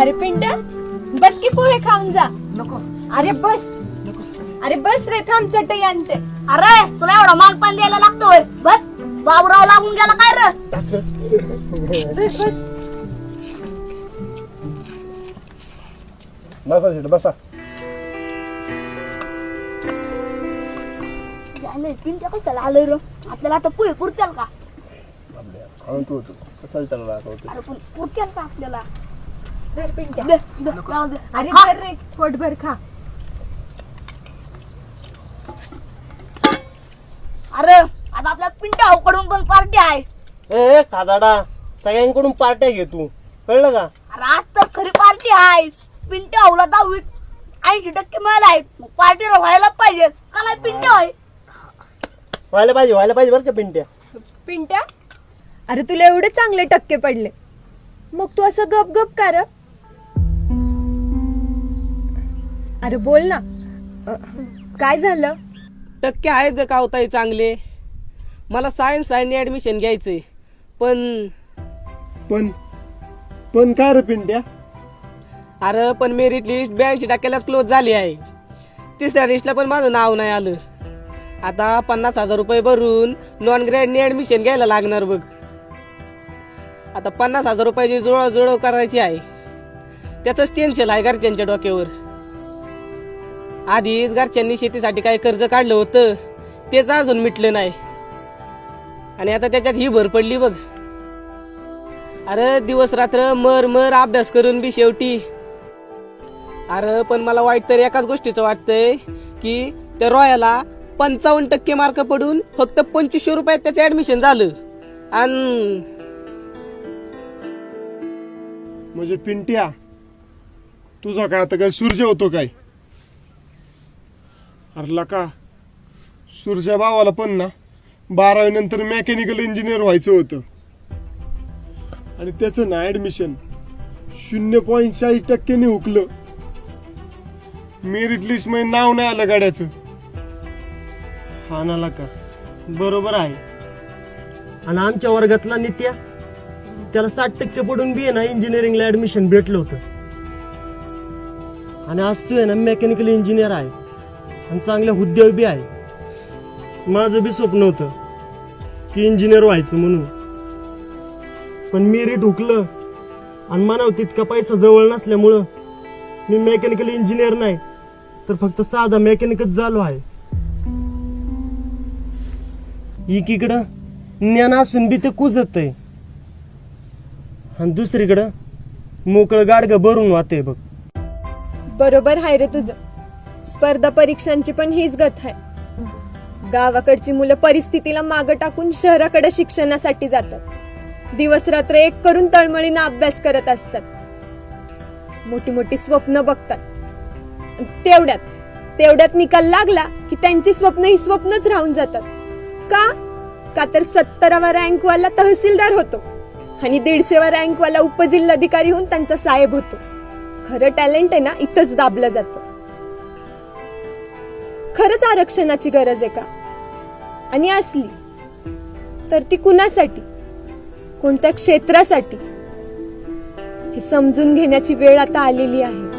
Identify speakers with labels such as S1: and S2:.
S1: अरे पिंट्या बस की पोहे खाऊन जा.
S2: नको.
S1: अरे बस. अरे बस रे, थांब चटई आणते.
S2: अरे तुला एवढा मान पण द्यायला लागतोय. बस बाबूराव लागून गेला काय रे.
S1: बस बस.
S3: बसा शेट बसा.
S2: पिंट्या कशाला आलोय रे. आपल्याला आता पोहे पुरतील का.
S3: खाऊन तू होतो कशाला त्याला रागवतो.
S2: अरे पण पुरतील का आपल्याला.
S1: धर पिंट्या.
S2: दे, दे, जाऊ दे.
S1: अरे
S2: खा.
S1: धर रे, पोटभर खा.
S2: अरे आता आपल्या पिंट्याकडून पण पार्टी आहे.
S4: ए खादाडा, सगळ्यांकडून पार्ट्या घे तू, कळलं का.
S2: अरे आज तर खरी पार्टी आहे. पिंट्याला 10-80% मिळाले आहेत. मग पार्टीला व्हायला पाहिजे का नाही. पिंट्या आहे
S4: व्हायला पाहिजे बरं का पिंट्या.
S1: पिंट्या, अरे तुला एवढे चांगले टक्के पडले, मग तू असं गप गप का र. अरे बोल ना, काय झालं.
S5: टक्के आहेत का होताय चांगले. मला सायन्स आणि ऍडमिशन घ्यायचंय, पण
S3: पण काय रे पिंट्या.
S5: अरे पण मेरिट लिस्ट 82% क्लोज झाली आहे. तिसऱ्या लिस्टला पण माझं नाव नाही आलं. आता 50,000 रुपये भरून नॉन ग्रॅडनी ऍडमिशन घ्यायला लागणार बघ. आता 50,000 रुपयाची जुळव करायची आहे. त्याचंच टेन्शन आहे घरच्यांच्या डोक्यावर. आधीच घरच्यांनी शेतीसाठी काही कर्ज काढलं होतं, तेच अजून मिटलं नाही. आणि आता त्याच्यात ही भर पडली बघ. अरे दिवस रात्र मर अभ्यास करून बी शेवटी. अरे पण मला वाईट तर एकाच गोष्टीचं वाटतंय की त्या रॉयाला 55% मार्क पडून फक्त 2500 रुपयात त्याचं ऍडमिशन झालं. आणि
S3: म्हणजे पिंट्या तुझा काय आता काय सूर्य होतो काय. अरे लका सूर्या भावाला पण ना 12वी नंतर मेकॅनिकल इंजिनियर व्हायचं होतं आणि त्याचं ना ऍडमिशन 0.40% हुकलं. मेरिट लिस्ट मध्ये नाव नाही आलं गाड्याचं.
S4: हा ना का बरोबर आहे. आणि आमच्या वर्गातला नित्या, त्याला 60% पडून बी आहे ना इंजिनिअरिंगला ऍडमिशन भेटलं होतं. आणि आज तू आहे ना मेकॅनिकल इंजिनियर आहे आणि चांगल्या हुद्द्यावर बी आहे. माझं बी स्वप्न होतं की इंजिनियर व्हायचं म्हणून, पण मेरिट हुकलं आणि म्हणावं तितका पैसा जवळ नसल्यामुळं मी मेकॅनिकल इंजिनियर नाही तर फक्त साधा मेकॅनिकच झालो आहे. एकीकडं ज्ञान असून बी ते कुजत आहे आणि दुसरीकडं मोकळं गाडगं भरून वाहते बघ.
S1: बरोबर आहे रे तुझं. स्पर्धा परीक्षांची पण हीच गत आहे. गावाकडची मुलं परिस्थितीला मागं टाकून शहराकडे शिक्षणासाठी जातात. दिवस रात्र एक करून तळमळीनं अभ्यास करत असतात. मोठी मोठी स्वप्न बघतात. तेवढ्यात निकाल लागला की त्यांची स्वप्न ही स्वप्नच राहून जातात. का तर 70वा रँकवाला तहसीलदार होतो आणि 150वा रँकवाला उपजिल्हाधिकारी होऊन त्यांचा साहेब होतो. खरं टॅलेंट आहे ना इथंच दाबलं जातं. खरंच आरक्षणाची गरज आहे का, आणि असली तर ती कुणासाठी, कोणत्या क्षेत्रासाठी, हे समजून घेण्याची वेळ आता आलेली आहे.